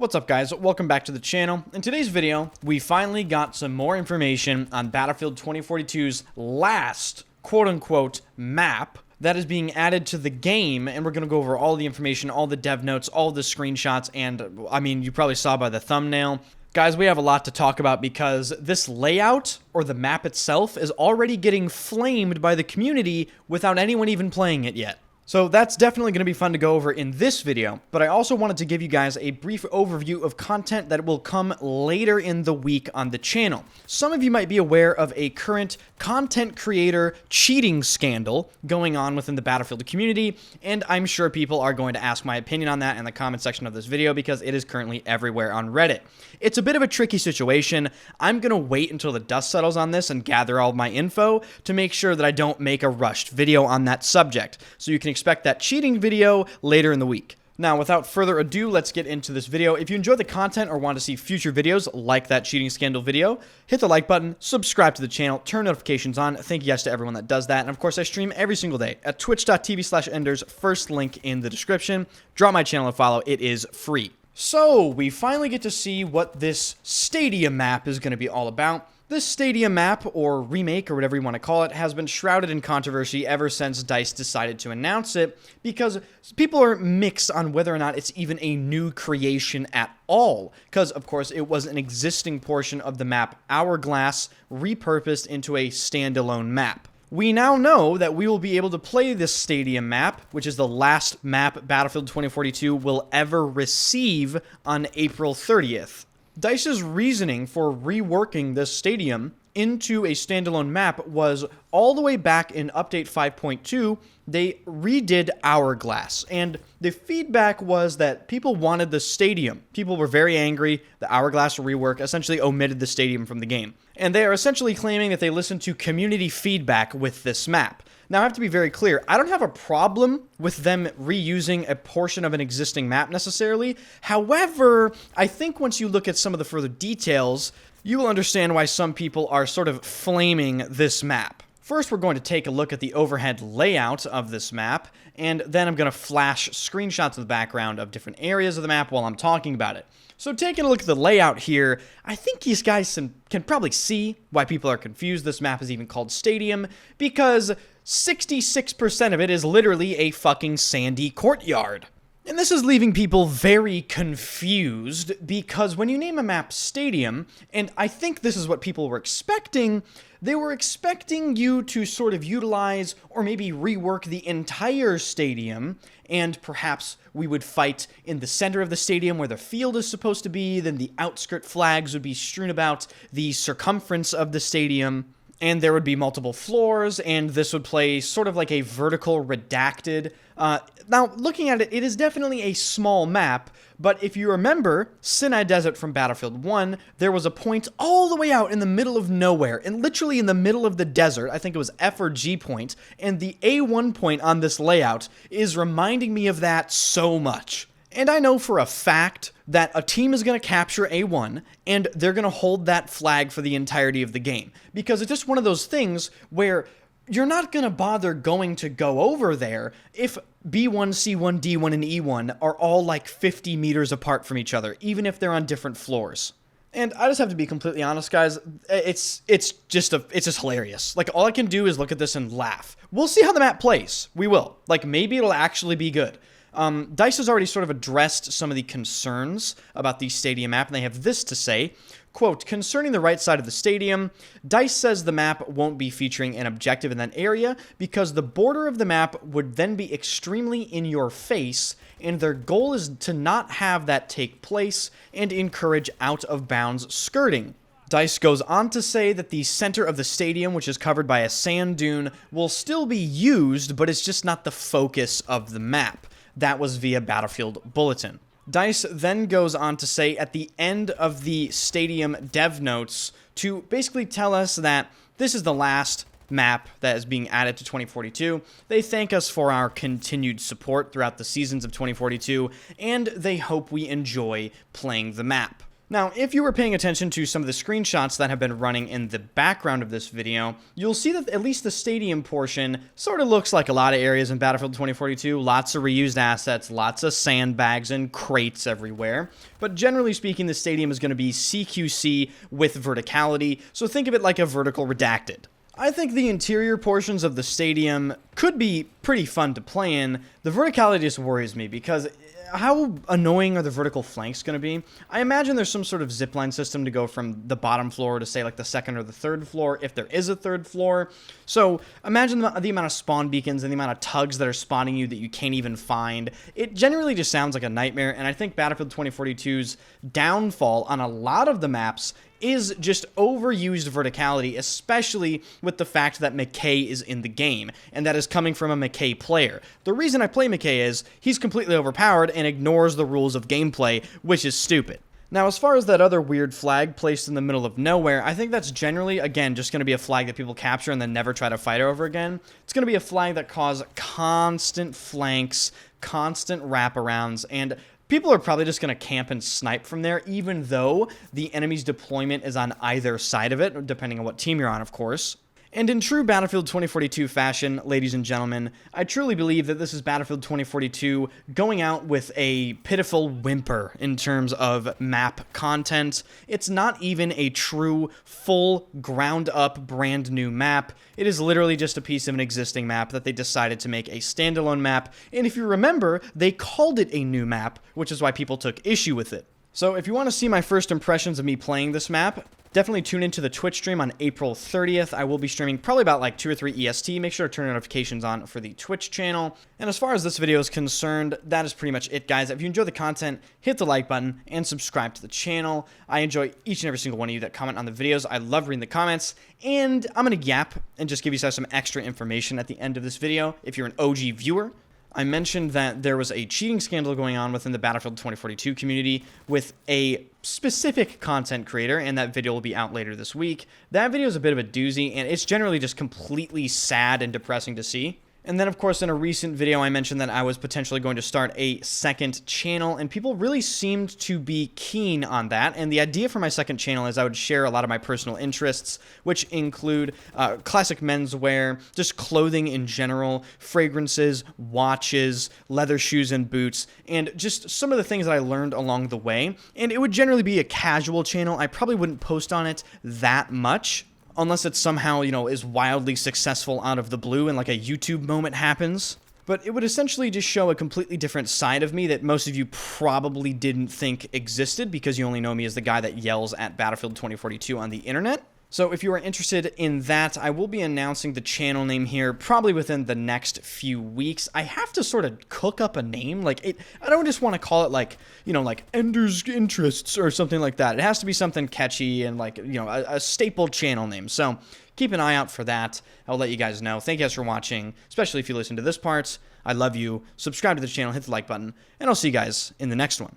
What's up, guys? Welcome back to the channel. In today's video, we finally got some more information on Battlefield 2042's last quote-unquote map that is being added to the game, and we're going to go over all the information, all the dev notes, all the screenshots, and I mean, you probably saw by the thumbnail. Guys, we have a lot to talk about because this layout, or the map itself, is already getting flamed by the community without anyone even playing it yet. So that's definitely going to be fun to go over in this video, but I also wanted to give you guys a brief overview of content that will come later in the week on the channel. Some of you might be aware of a current content creator cheating scandal going on within the Battlefield community, and I'm sure people are going to ask my opinion on that in the comment section of this video because it is currently everywhere on Reddit. It's a bit of a tricky situation. I'm going to wait until the dust settles on this and gather all my info to make sure that I don't make a rushed video on that subject. So you can expect that cheating video later in the week. Now, without further ado, let's get into this video. If you enjoy the content or want to see future videos like that cheating scandal video, hit the like button, subscribe to the channel, turn notifications on. Thank you guys to everyone that does that. And of course, I stream every single day at twitch.tv/enders, first link in the description. Drop my channel a follow, it is free. So, we finally get to see what this Stadium map is going to be all about. This Stadium map, or remake, or whatever you want to call it, has been shrouded in controversy ever since DICE decided to announce it, because people are mixed on whether or not it's even a new creation at all, because, of course, it was an existing portion of the map Hourglass repurposed into a standalone map. We now know that we will be able to play this Stadium map, which is the last map Battlefield 2042 will ever receive on April 30th. DICE's reasoning for reworking this stadium into a standalone map was all the way back in Update 5.2, they redid Hourglass, and the feedback was that people wanted the stadium. People were very angry. The Hourglass rework essentially omitted the stadium from the game, and they are essentially claiming that they listened to community feedback with this map. Now, I have to be very clear, I don't have a problem with them reusing a portion of an existing map necessarily. However, I think once you look at some of the further details, you will understand why some people are sort of flaming this map. First, we're going to take a look at the overhead layout of this map, and then I'm going to flash screenshots of the background of different areas of the map while I'm talking about it. So taking a look at the layout here, I think these guys can probably see why people are confused. This map is even called Stadium, because 66% of it is literally a fucking sandy courtyard. And this is leaving people very confused, because when you name a map Stadium, and I think this is what people were expecting, they were expecting you to sort of utilize or maybe rework the entire stadium, and perhaps we would fight in the center of the stadium where the field is supposed to be, then the outskirt flags would be strewn about the circumference of the stadium, and there would be multiple floors, and this would play sort of like a vertical redacted. Now, looking at it, it is definitely a small map, but if you remember Sinai Desert from Battlefield 1, there was a point all the way out in the middle of nowhere, and literally in the middle of the desert. I think it was F or G point, and the A1 point on this layout is reminding me of that so much. And I know for a fact that a team is going to capture A1, and they're going to hold that flag for the entirety of the game. Because it's just one of those things where you're not going to bother going to go over there if B1, C1, D1, and E1 are all like 50 meters apart from each other, even if they're on different floors. And I just have to be completely honest, guys, it's just hilarious. Like, all I can do is look at this and laugh. We'll see how the map plays. We will. Like, maybe it'll actually be good. DICE has already sort of addressed some of the concerns about the stadium map, and they have this to say, quote, concerning the right side of the stadium, DICE says the map won't be featuring an objective in that area because the border of the map would then be extremely in your face, and their goal is to not have that take place and encourage out-of-bounds skirting. DICE goes on to say that the center of the stadium, which is covered by a sand dune, will still be used, but it's just not the focus of the map. That was via Battlefield Bulletin. DICE then goes on to say at the end of the Stadium dev notes to basically tell us that this is the last map that is being added to 2042. They thank us for our continued support throughout the seasons of 2042, and they hope we enjoy playing the map. Now, if you were paying attention to some of the screenshots that have been running in the background of this video, you'll see that at least the stadium portion sort of looks like a lot of areas in Battlefield 2042. Lots of reused assets, lots of sandbags and crates everywhere. But generally speaking, the stadium is going to be CQC with verticality, so think of it like a vertical redacted. I think the interior portions of the stadium could be pretty fun to play in. The verticality just worries me because how annoying are the vertical flanks going to be? I imagine there's some sort of zipline system to go from the bottom floor to, say, like the second or the third floor, if there is a third floor. So imagine the amount of spawn beacons and the amount of tugs that are spawning you that you can't even find. It generally just sounds like a nightmare, and I think Battlefield 2042's downfall on a lot of the maps is just overused verticality, especially with the fact that McKay is in the game, and that is coming from a McKay player. The reason I play McKay is he's completely overpowered and ignores the rules of gameplay, which is stupid. Now, as far as that other weird flag placed in the middle of nowhere, I think that's generally, again, just going to be a flag that people capture and then never try to fight over again. It's going to be a flag that causes constant flanks, constant wraparounds, and people are probably just going to camp and snipe from there, even though the enemy's deployment is on either side of it, depending on what team you're on, of course. And in true Battlefield 2042 fashion, ladies and gentlemen, I truly believe that this is Battlefield 2042 going out with a pitiful whimper in terms of map content. It's not even a true, full, ground-up, brand-new map. It is literally just a piece of an existing map that they decided to make a standalone map, and if you remember, they called it a new map, which is why people took issue with it. So if you want to see my first impressions of me playing this map, definitely tune into the Twitch stream on April 30th. I will be streaming probably about like 2 or 3 EST. Make sure to turn notifications on for the Twitch channel. And as far as this video is concerned, that is pretty much it, guys. If you enjoy the content, hit the like button and subscribe to the channel. I enjoy each and every single one of you that comment on the videos. I love reading the comments. And I'm going to yap and just give you guys some extra information at the end of this video if you're an OG viewer. I mentioned that there was a cheating scandal going on within the Battlefield 2042 community with a specific content creator, and that video will be out later this week. That video is a bit of a doozy, and it's generally just completely sad and depressing to see. And then, of course, in a recent video, I mentioned that I was potentially going to start a second channel, and people really seemed to be keen on that. And the idea for my second channel is I would share a lot of my personal interests, which include classic menswear, just clothing in general, fragrances, watches, leather shoes and boots, and just some of the things that I learned along the way. And it would generally be a casual channel. I probably wouldn't post on it that much, unless it somehow, is wildly successful out of the blue and like a YouTube moment happens. But it would essentially just show a completely different side of me that most of you probably didn't think existed because you only know me as the guy that yells at Battlefield 2042 on the internet. So if you are interested in that, I will be announcing the channel name here probably within the next few weeks. I have to sort of cook up a name. I don't just want to call it like Ender's Interests or something like that. It has to be something catchy and a staple channel name. So keep an eye out for that. I'll let you guys know. Thank you guys for watching, especially if you listen to this part. I love you. Subscribe to the channel, hit the like button, and I'll see you guys in the next one.